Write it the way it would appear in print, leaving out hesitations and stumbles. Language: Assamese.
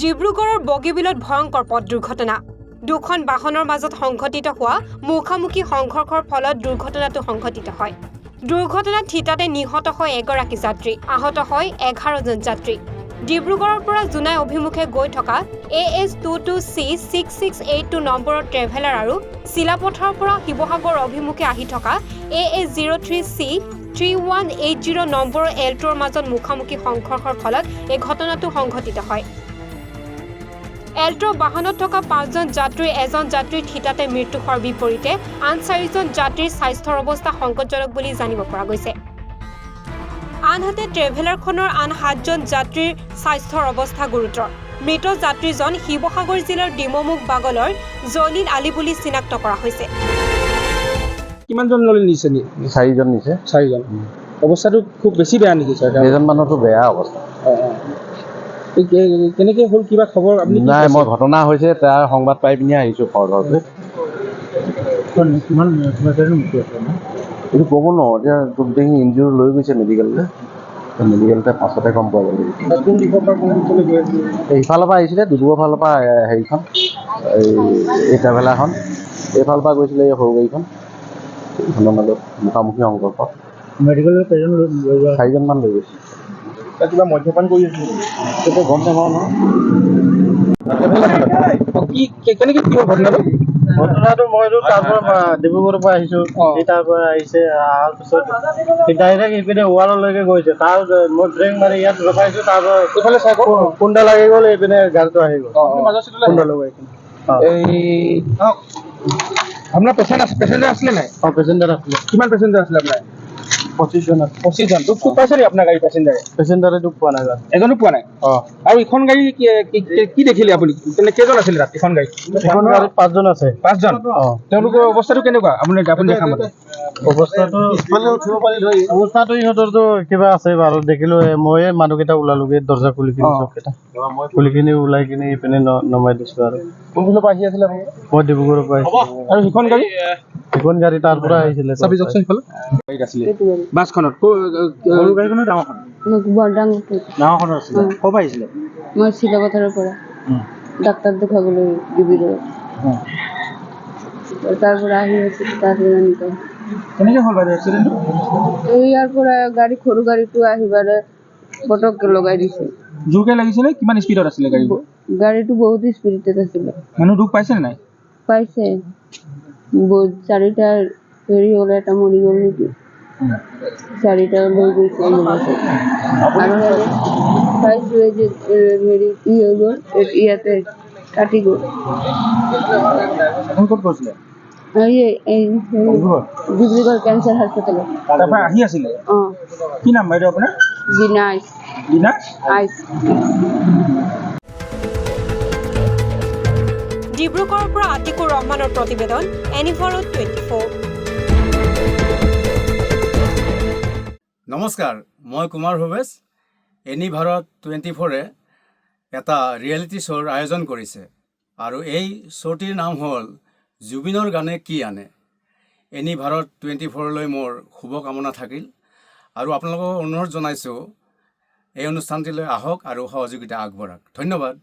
ডিব্ৰুগড়ৰ বগীবিলত ভয়ংকৰ পথ দুৰ্ঘটনা। দুখন বাহনৰ মাজত সংঘটিত হোৱা মুখামুখি সংঘৰ্ষৰ ফলত দুৰ্ঘটনাটো সংঘটিত হয়। দুৰ্ঘটনাত থিতাতে নিহত হয় এগৰাকী যাত্ৰী, আহত হয় 11জন যাত্ৰী। ডিব্ৰুগড়ৰ পৰা জোনাই অভিমুখে গৈ থকা AS22C6682 নম্বৰৰ ট্ৰেভেলাৰ আৰু চিলাপথাৰৰ পৰা শিৱসাগৰ অভিমুখে আহি থকা AS03C3180 নম্বৰৰ এল্টোৰ মাজত মুখামুখি সংঘৰ্ষৰ ফলত এই ঘটনাটো সংঘটিত হয়। এল্টো বাহনত থকা 5জন যাত্ৰীৰ এজন যাত্ৰীৰ থিতাতে মৃত্যু হোৱাৰ বিপৰীতে আন 4জন যাত্ৰীৰ স্বাস্থ্যৰ অৱস্থা সংকটজনক বুলি জানিব পৰা গৈছে। আনহাতে ট্ৰেভেলাৰখনৰ আন 7জন যাত্ৰীৰ স্বাস্থ্যৰ অৱস্থা গুৰুতৰ। মৃত যাত্ৰীজন শিৱসাগৰ জিলাৰ ডিমমুখ বাগলৰ জলিল আলী বুলি চিনাক্ত কৰা হৈছে। কিমানজন ললি নিছে? 4জন নিছে। 4জন। অৱস্থাটো খুব বেছি বেয়া নেকি স্যাৰ? এজন মানুহটো বেয়া অৱস্থা। কেনেকৈ হ'ল কিবা খবৰ আপুনি? নাই, মই ঘটনা হৈছে তাৰ সংবাদ পাই পিনি আহিছোঁ ঘৰতে। এইটো ক'ব নোৱাৰোঁ, এতিয়া গোটেই ইঞ্জুৰ লৈ গৈছে মেডিকেললৈ। মেডিকেলতে পাছতে গম পোৱা যাব। এইফালৰ পৰা আহিছিলে, ডিব্ৰুগড় ফালৰ পৰা হেৰিখন এই ট্ৰেভেলাৰখন এইফালৰ পৰা গৈছিলে এই সৰু গাড়ীখন। এইখনৰ মাজত মুখামুখি সংঘৰ্ষ। মেডিকেলৰ 4জনমান লৈ গৈছে। কিবা মদ্যপান কৰি আছিল সেইটো গম নাপাওঁ নহয়। কেনেকৈ কি হ'ল ঘটনাটো? ঘটনাটো মইতো তাৰ পৰা ডিব্ৰুগড়ৰ পৰা আহিছোঁ, সি তাৰ পৰা আহিছে, অহাৰ পিছত ডাইৰেক্ট এইপিনে ৱাললৈকে গৈছে। তাৰ মই ব্ৰেক মাৰি ইয়াত ৰখাইছোঁ, তাৰ পৰা এইফালে চাই খুন্দা লাগি গ'ল, এইপিনে গাড়ীটো আহি গ'ল। খুন্দা লগাই আপোনাৰ পেচেঞ্জাৰ আছিলে নাই? পেচেঞ্জাৰ আছিলে। কিমান পেচেঞ্জাৰ আছিলে আপোনাৰ? 25জন আছে। 25জন। দুখ পাইছে নেকি আপোনাৰ গাড়ী পেচেঞ্জাৰে দুখ পোৱা নাই। এজনো পোৱা নাই? আৰু ইখন গাড়ী কি দেখিলে আপুনি? কেইজন আছিলে তাত ইখন গাড়ী? এখন গাড়ীত 5জন আছে। 5জন? তেওঁলোকৰ অৱস্থাটো কেনেকুৱা আপুনি দেখা মতে? অৱস্থাটো ইহঁতৰতো কিবা আছে বাৰু, দেখিলো ময়ে মানুহকেইটা ওলালোগে, দৰ্জা খুলি কিনি চবকেইটা খুলি কিনি ওলাই কিনি ইপিনে নমাই দিছো। আৰু কোনফালৰ পৰা আহি আছিলে আপুনি? মই ডিব্ৰুগড়ৰ পৰা আহিছোঁ। আৰু সিখন গাড়ী? সিখন গাড়ী তাৰ পৰা আহিছিলে। চাবি যাওকচোন সিফালে। গাড়ীত আছিলে বাছখনত? সৰু গাড়ীখন নে ডাঙৰখন? ডাঙৰখনৰ আছিলে। ক'ৰ পৰা আহিছিলে? মই চিলাপথাৰৰ পৰা ডাক্তাৰ দেখাবলৈ ডিব্ৰুগড়। তাৰ পৰা আহি আছোঁ, তাৰ পৰা নিকাম। কেনেকৈ হ'ল বাৰু এক্সিডেণ্টটো? ইয়াৰ পৰা গাড়ী সৰু গাড়ীটো আহিবলৈ পটককৈ লগাই দিছে। জোৰকৈ লাগিছিলে? কিমান স্পীডত আছিলে গাড়ী? গাড়ীটো বহুত স্পীডত আছিলে। মানুহ দুখ পাইছে নাই? পাইছে। 4টা হেৰি হ'ল, এটা মৰি গ'ল নেকি? 4টা লৈ গৈছে আৰু পাইছোঁ যে হেৰি কি হৈ গ'ল, ইয়াতে কাটি গ'ল। আপুনি ক'ত গৈছিলে? ডিব্ৰুগড় কেঞ্চাৰ হস্পিটেলত। তাৰপৰা আহি আছিলে? কি নাম বাইদেউ আপোনাৰ? বিনা আইচ। ডিব্ৰুগড়ৰ পৰা আতিকুৰ ৰহমানৰ প্ৰতিবেদন, এনিভাৰত 24। নমস্কাৰ, মই কুমাৰ ভৱেশ। এনিভাৰত 24-এ এটা ৰিয়েলিটি শ্ব'ৰ আয়োজন কৰিছে আৰু এই শ্ব'টিৰ নাম হ'ল জুবিনৰ গানে কি আনে। এনিভাৰত 24লৈ মোৰ শুভকামনা থাকিল আৰু আপোনালোকক অনুৰোধ জনাইছোঁ এই অনুষ্ঠানটিলৈ আহক আৰু সহযোগিতা আগবঢ়াওক। ধন্যবাদ।